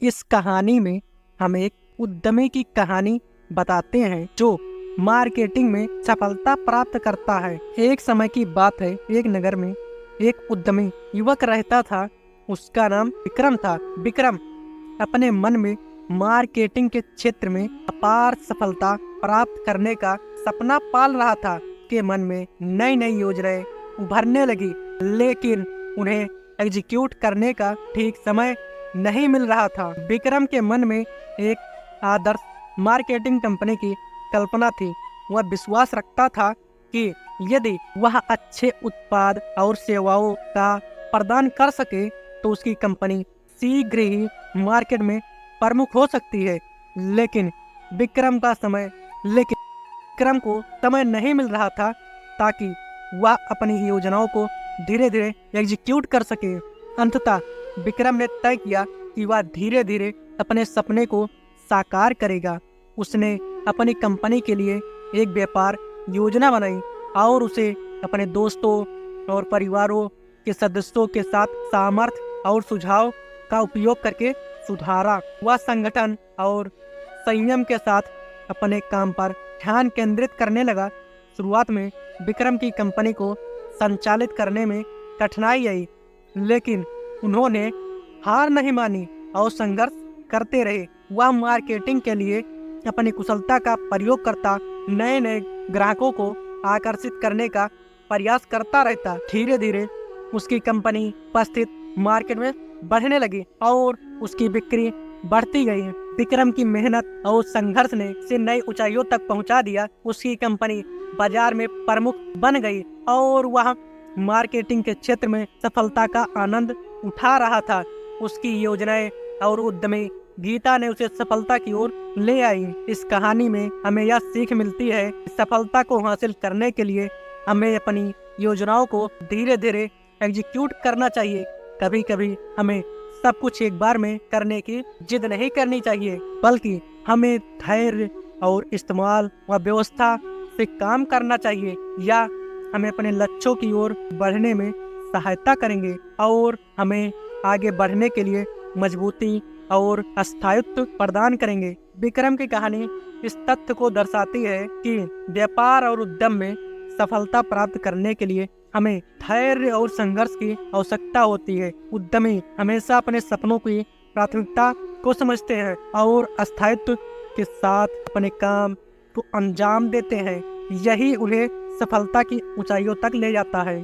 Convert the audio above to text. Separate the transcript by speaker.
Speaker 1: इस कहानी में हम एक उद्यमी की कहानी बताते हैं जो मार्केटिंग में सफलता प्राप्त करता है। एक समय की बात है, एक नगर में एक उद्यमी युवक रहता था। उसका नाम विक्रम था। विक्रम अपने मन में मार्केटिंग के क्षेत्र में अपार सफलता प्राप्त करने का सपना पाल रहा था। के मन में नई नई योजनाएं उभरने लगी, लेकिन उन्हें एग्जीक्यूट करने का ठीक समय नहीं मिल रहा था। विक्रम के मन में एक आदर्श मार्केटिंग कंपनी की कल्पना थी। वह विश्वास रखता था कि यदि वह अच्छे उत्पाद और सेवाओं का प्रदान कर सके तो उसकी कंपनी शीघ्र ही मार्केट में प्रमुख हो सकती है। लेकिन विक्रम को समय नहीं मिल रहा था ताकि वह अपनी योजनाओं को धीरे धीरे एग्जीक्यूट कर सके। अंततः विक्रम ने तय किया कि वह धीरे धीरे अपने सपने को साकार करेगा। उसने अपनी कंपनी के लिए एक व्यापार योजना बनाई और उसे अपने दोस्तों और परिवारों के सदस्यों के साथ सामर्थ्य और सुझाव का उपयोग करके सुधारा। वह संगठन और संयम के साथ अपने काम पर ध्यान केंद्रित करने लगा। शुरुआत में विक्रम की कंपनी को संचालित करने में कठिनाई आई, लेकिन उन्होंने हार नहीं मानी और संघर्ष करते रहे। वह मार्केटिंग के लिए अपनी कुशलता का प्रयोग करता, नए नए ग्राहकों को आकर्षित करने का प्रयास करता रहता। धीरे धीरे उसकी कंपनी उपस्थित मार्केट में बढ़ने लगी और उसकी बिक्री बढ़ती गई। विक्रम की मेहनत और संघर्ष ने उसे नई ऊंचाइयों तक पहुंचा दिया। उसकी कंपनी बाजार में प्रमुख बन गई और वह मार्केटिंग के क्षेत्र में सफलता का आनंद उठा रहा था। उसकी योजनाएं और उद्यमी गीता ने उसे सफलता की ओर ले आई। इस कहानी में हमें यह सीख मिलती है कि सफलता को हासिल करने के लिए हमें अपनी योजनाओं को धीरे धीरे एग्जीक्यूट करना चाहिए। कभी कभी हमें सब कुछ एक बार में करने की जिद नहीं करनी चाहिए, बल्कि हमें धैर्य और इस्तेमाल व व्यवस्था से काम करना चाहिए। या हमें अपने लक्ष्यों की ओर बढ़ने में सहायता करेंगे और हमें आगे बढ़ने के लिए मजबूती और स्थायित्व प्रदान करेंगे। विक्रम की कहानी इस तथ्य को दर्शाती है कि व्यापार और उद्यम में सफलता प्राप्त करने के लिए हमें धैर्य और संघर्ष की आवश्यकता होती है। उद्यमी हमेशा अपने सपनों की प्राथमिकता को समझते हैं और स्थायित्व के साथ अपने काम को अंजाम देते हैं। यही उन्हें सफलता की ऊंचाइयों तक ले जाता है।